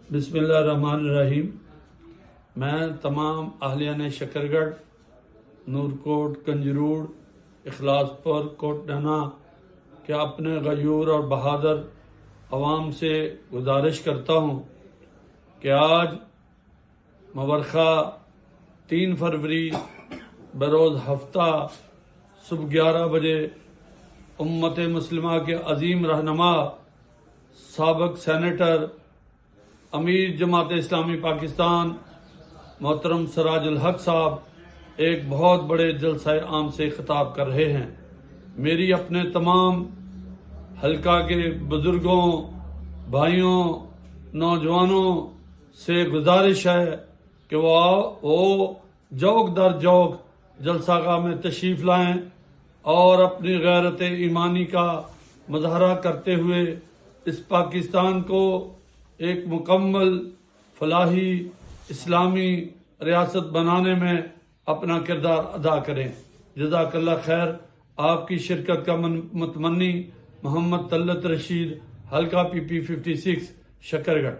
بسم اللہ الرحمن الرحیم۔ میں تمام اہلیان شکرگڑھ، نورکوٹ، کنجروڑ، اخلاص پور، کوٹ ڈھنا کے اپنے غیور اور بہادر عوام سے گزارش کرتا ہوں کہ آج مورخہ 3 فروری بروز ہفتہ صبح 11 بجے امت مسلمہ کے عظیم رہنما، سابق سینیٹر، امیر جماعت اسلامی پاکستان محترم سراج الحق صاحب ایک بہت بڑے جلسہ عام سے خطاب کر رہے ہیں۔ میری اپنے تمام حلقہ کے بزرگوں، بھائیوں، نوجوانوں سے گزارش ہے کہ وہ جوک در جوک جلسہ گاہ میں تشریف لائیں اور اپنی غیرت ایمانی کا مظاہرہ کرتے ہوئے اس پاکستان کو ایک مکمل فلاحی اسلامی ریاست بنانے میں اپنا کردار ادا کریں۔ جزاک اللہ خیر۔ آپ کی شرکت کا متمنی محمد طلت رشید، حلقہ PP 56، شکرگڑھ۔